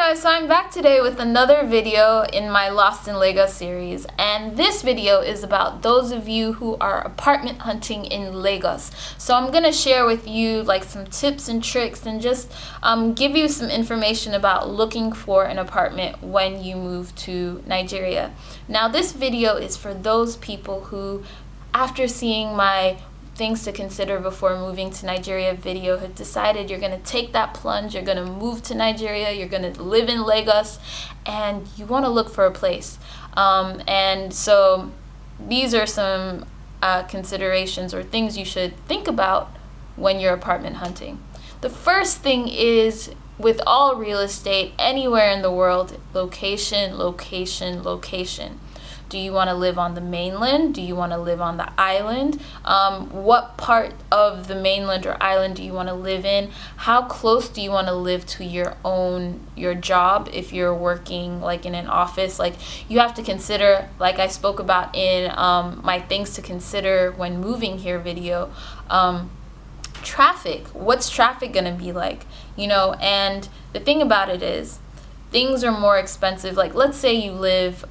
guys, so I'm back today with another video in my Lost in Lagos series, and this video is about those of you who are apartment hunting in Lagos. So I'm gonna share with you like some tips and tricks and just give you some information about looking for an apartment when you move to Nigeria. Now this video is for those people who, after seeing my things to consider before moving to Nigeria video, have decided you're going to take that plunge, you're going to move to Nigeria, you're going to live in Lagos, and you want to look for a place. And so these are some considerations or things you should think about when you're apartment hunting. The first thing is, with all real estate anywhere in the world, location, location, location. Do you want to live on the mainland? Do you want to live on the island? What part of the mainland or island do you want to live in? How close do you want to live to your job if you're working like in an office? Like, you have to consider, like I spoke about in my things to consider when moving here video, traffic. What's traffic gonna be like? And the thing about it is, things are more expensive. Like, let's say you live,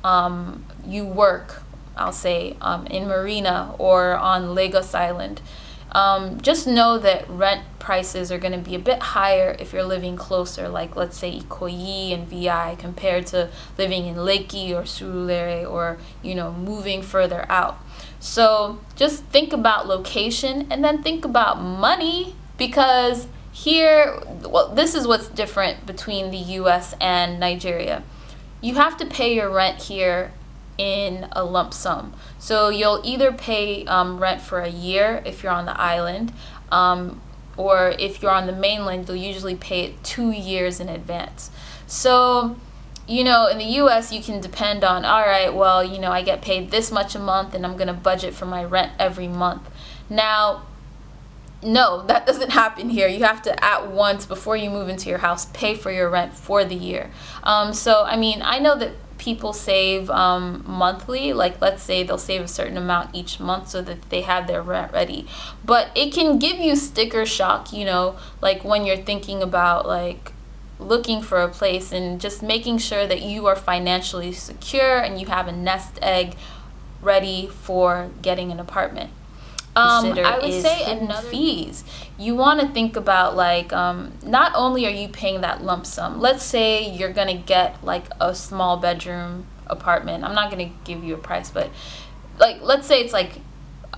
you work, I'll say, in Marina or on Lagos Island. Just know that rent prices are going to be a bit higher if you're living closer, like let's say Ikoyi and VI, compared to living in Lekki or Surulere, or moving further out. So just think about location and then think about money, because here, well, this is what's different between the US and Nigeria. You have to pay your rent here in a lump sum. So you'll either pay rent for a year if you're on the island, or if you're on the mainland, you'll usually pay it 2 years in advance. So, in the US, you can depend on, all right, well, I get paid this much a month and I'm going to budget for my rent every month. Now, no, that doesn't happen here. You have to, at once, before you move into your house, pay for your rent for the year. So, I know that people save monthly. Like, let's say they'll save a certain amount each month so that they have their rent ready. But it can give you sticker shock, like when you're thinking about like looking for a place, and just making sure that you are financially secure and you have a nest egg ready for getting an apartment. I would say another fees. You want to think about like, not only are you paying that lump sum. Let's say you're gonna get like a small bedroom apartment. I'm not gonna give you a price, but like, let's say it's like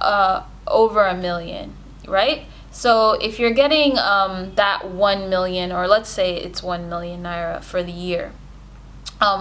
over $1 million, right? So if you're getting that 1 million, or let's say it's 1 million naira for the year,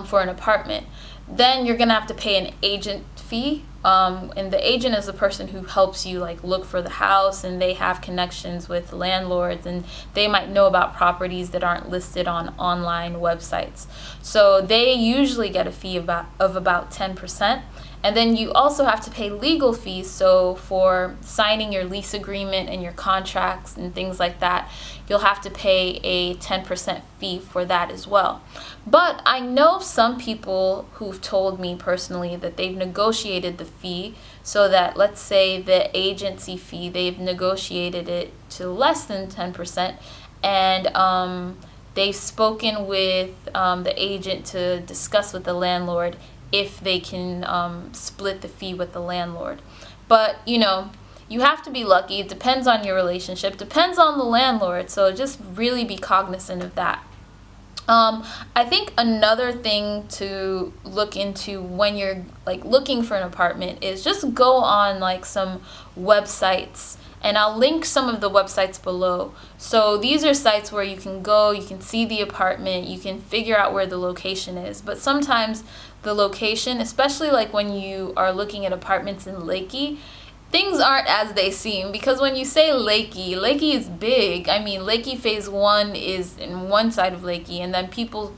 for an apartment, then you're gonna have to pay an agent fee. And the agent is the person who helps you like look for the house, and they have connections with landlords, and they might know about properties that aren't listed on online websites. So they usually get a fee of about 10%. And then you also have to pay legal fees. So for signing your lease agreement and your contracts and things like that, you'll have to pay a 10% fee for that as well. But I know some people who've told me personally that they've negotiated the fee so that, let's say the agency fee, they've negotiated it to less than 10%, and they've spoken with the agent to discuss with the landlord if they can split the fee with the landlord. But you have to be lucky. It depends on your relationship, depends on the landlord, so just really be cognizant of that. I think another thing to look into when you're like looking for an apartment is just go on like some websites, and I'll link some of the websites below. So these are sites where you can go, you can see the apartment, you can figure out where the location is. But sometimes the location, especially like when you are looking at apartments in Lekki, things aren't as they seem, because when you say Lekki is big. Lekki Phase 1 is in one side of Lekki, and then people,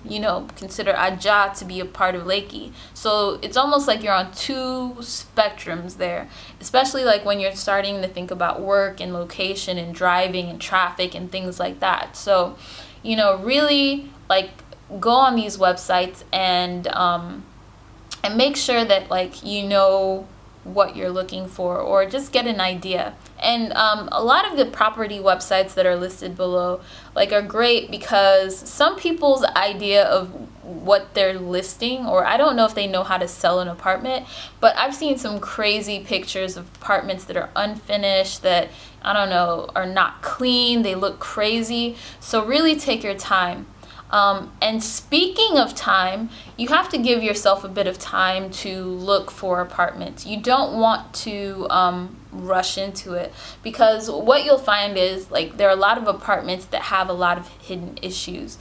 consider Ajah to be a part of Lekki. So it's almost like you're on two spectrums there, especially like when you're starting to think about work and location and driving and traffic and things like that. So, really like go on these websites and make sure that like what you're looking for, or just get an idea. And a lot of the property websites that are listed below are great, because some people's idea of what they're listing, or I don't know if they know how to sell an apartment, but I've seen some crazy pictures of apartments that are unfinished, that I don't know, are not clean, they look crazy. So really take your time. And speaking of time, you have to give yourself a bit of time to look for apartments. You don't want to rush into it, because what you'll find is there are a lot of apartments that have a lot of hidden issues.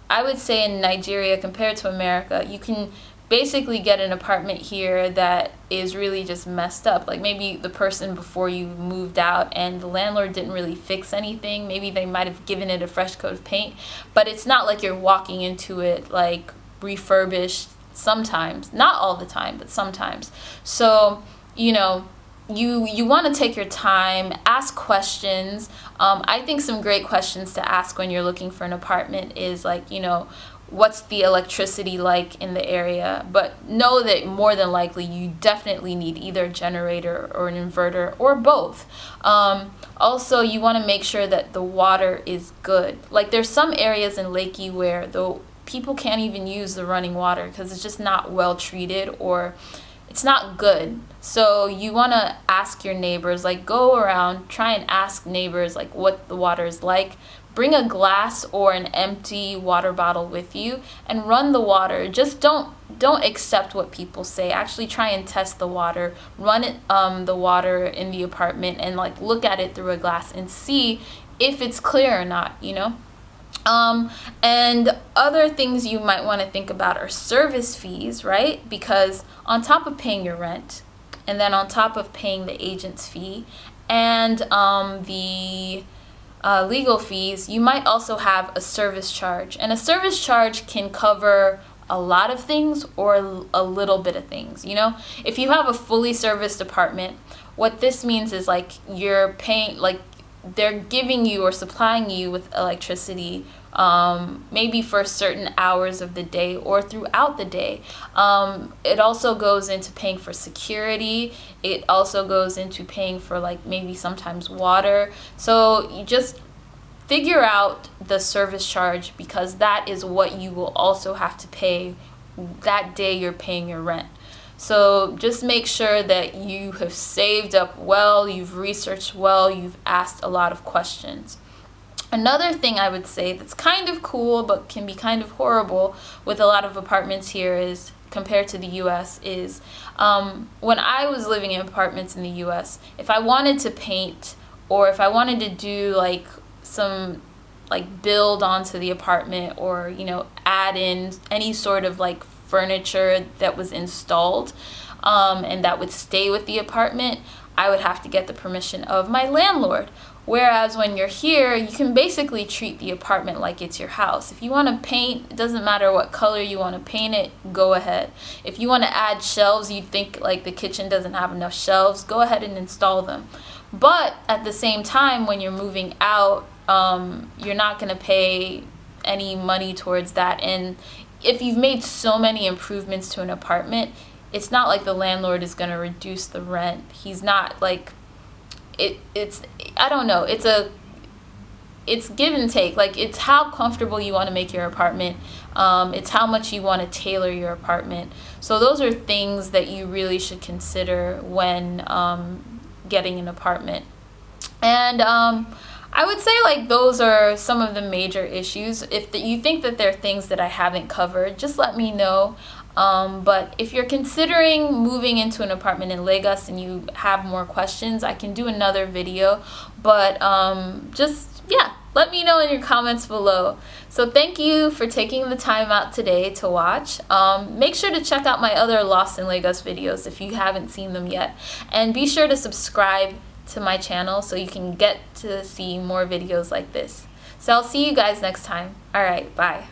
I would say in Nigeria, compared to America, you can basically get an apartment here that is really just messed up. Maybe the person before you moved out and the landlord didn't really fix anything. Maybe they might have given it a fresh coat of paint, but it's not like you're walking into it refurbished. Sometimes, not all the time, but sometimes. So you want to take your time, ask questions. I think some great questions to ask when you're looking for an apartment is what's the electricity like in the area? But know that more than likely you definitely need either a generator or an inverter, or both. Also, you want to make sure that the water is good. There's some areas in Lakey where the people can't even use the running water because it's just not well treated, or it's not good. So you want to ask your neighbors, go around, try and ask neighbors what the water is like. Bring a glass or an empty water bottle with you and run the water. Just don't accept what people say. Actually try and test the water. Run it the water in the apartment and look at it through a glass and see if it's clear or not, And other things you might want to think about are service fees, right? Because on top of paying your rent, and then on top of paying the agent's fee and the legal fees, you might also have a service charge. And a service charge can cover a lot of things or a little bit of things. If you have a fully serviced apartment, what this means is you're paying, they're giving you or supplying you with electricity maybe for certain hours of the day or throughout the day. It also goes into paying for security. It also goes into paying for maybe sometimes water. So you just figure out the service charge, because that is what you will also have to pay that day you're paying your rent. So just make sure that you have saved up well, you've researched well, you've asked a lot of questions. Another thing I would say that's kind of cool but can be kind of horrible with a lot of apartments here is, compared to the US, is when I was living in apartments in the US, if I wanted to paint, or if I wanted to do some build onto the apartment, or add in any sort of furniture that was installed and that would stay with the apartment, I would have to get the permission of my landlord. Whereas when you're here, you can basically treat the apartment like it's your house. If you want to paint, it doesn't matter what color you want to paint it, go ahead. If you want to add shelves, you think the kitchen doesn't have enough shelves, go ahead and install them. But at the same time, when you're moving out, you're not going to pay any money towards that. And if you've made so many improvements to an apartment, it's not like the landlord is going to reduce the rent. He's not it's I don't know, it's give and take. It's how comfortable you want to make your apartment. It's how much you want to tailor your apartment. So those are things that you really should consider when getting an apartment. And I would say those are some of the major issues. If you think that there are things that I haven't covered, just let me know. But if you're considering moving into an apartment in Lagos and you have more questions, I can do another video. But let me know in your comments below. So thank you for taking the time out today to watch. Make sure to check out my other Lost in Lagos videos if you haven't seen them yet. And be sure to subscribe to my channel so you can get to see more videos like this. So I'll see you guys next time. Alright, bye.